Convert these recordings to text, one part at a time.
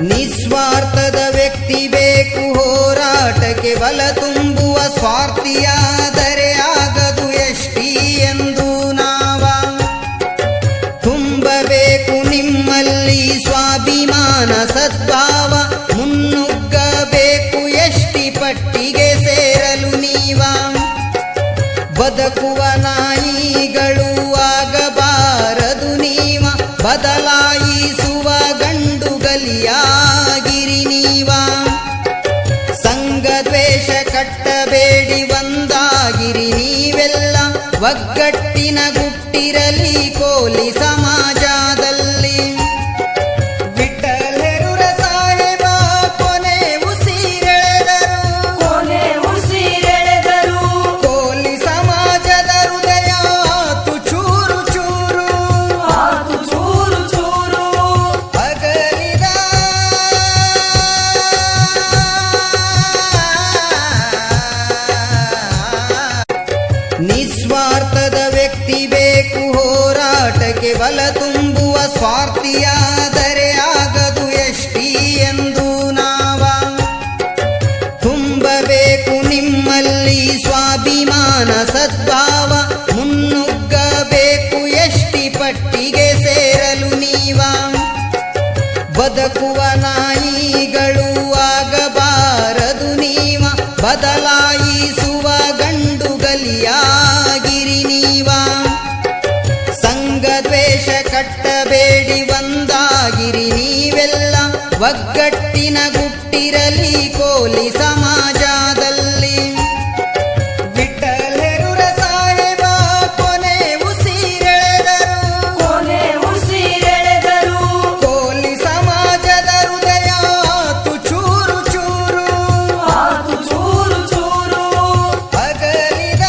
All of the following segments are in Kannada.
ನಿಸ್ವಾರ್ಥದ ವ್ಯಕ್ತಿ ಬೇಕು ಹೋರಾಟಕ್ಕೆ ಬಲ ತುಂಬುವ ಸ್ವಾರ್ಥಿಯಾದರೆ ಆಗದು ಎಷ್ಟಿ ಎಂದು ನಾವ ತುಂಬಬೇಕು ನಿಮ್ಮಲ್ಲಿ ಸ್ವಾಭಿಮಾನ ಸದ್ಭಾವ ಮುನ್ನುಗ್ಗಬೇಕು ಎಷ್ಟಿ ಪಟ್ಟಿಗೆ ಸೇರಲು ನೀವ ಬದುಕುವ ನಾಯಿಗಳು ಆಗಬಾರದು ನೀವ ಬದಲಾಯಿಸುವ ಗಂಡುಗಲಿಯಾಗಿರಿ ನೀವ ಸಂಘ ದ್ವೇಷ ಕಟ್ಟಬೇಡಿ ಒಂದಾಗಿರಿ ನೀವೆಲ್ಲ ಒಗ್ಗಟ್ಟಿನ ಗುಟ್ಟಿರಲಿ ಕೋಲಿ ಸಮಾಜದಲ್ಲಿ ವಿಠ್ಠಲರ ಸಾಹೇಬ ಕೊನೆ ಉಸಿರೆಳೆದರು ಕೋಲಿ ಸಮಾಜದ ಹೃದಯ ಆತು ಚೂರು ಚೂರು ಅಗಲಿದ ನಿಸ್ವಾರ್ಥದ ವ್ಯಕ್ತಿ ಬೇಕು ಹೋರಾಟಕ್ಕೆ ಬಲ ತುಂಬುವ ಸ್ವಾರ್ಥಿಯಾದರೆ ಆಗದು ಎಷ್ಟಿ ಎಂದು ನಾವ ತುಂಬಬೇಕು ನಿಮ್ಮಲ್ಲಿ ಸ್ವಾಭಿಮಾನ ಸದ್ಭಾವ ಮುನ್ನುಗ್ಗಬೇಕು ಎಷ್ಟಿ ಪಟ್ಟಿಗೆ ಸೇರಲು ನೀವ ಬದುಕುವ ನಾಯಿಗಳು ಆಗಬಾರದು ನೀವ ಬದಲಾಯಿಸುವ ಗಂಡುಗಲಿಯಾಗಿರಿ ನೀವ ಸಂಘ ದ್ವೇಷ ಕಟ್ಟಬೇಡಿ ಒಂದಾಗಿರಿ ನೀವೆಲ್ಲ ಒಗ್ಗಟ್ಟಿನ ಗುಟ್ಟಿರಲಿ ಕೋಲಿ ಸಮಾಜದಲ್ಲಿ ವಿಠ್ಠಲರ ಸಾಹೇಬ ಕೊನೆ ಉಸಿರೆಳೆದರು ಕೋಲಿ ಸಮಾಜದ ಹೃದಯ ಆತು ಚೂರು ಅಗಲಿದ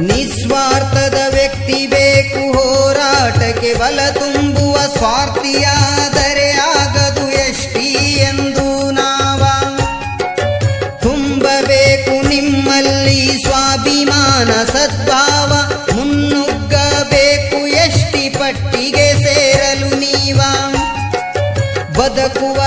ನಿಸ್ವಾರ್ಥದ ವ್ಯಕ್ತಿ ಬೇಕು ಹೋರಾಟಕ್ಕೆ ಬಲ ತುಂಬುವ ಸ್ವಾರ್ಥಿಯಾದರೆ ಆಗದು ಎಷ್ಟಿ ಎಂದು ನಾವ ತುಂಬಬೇಕು ನಿಮ್ಮಲ್ಲಿ ಸ್ವಾಭಿಮಾನ ಸದ್ಭಾವ ಮುನ್ನುಗ್ಗಬೇಕು ಎಷ್ಟಿ ಪಟ್ಟಿಗೆ ಸೇರಲು ನೀವ ಬದುಕುವ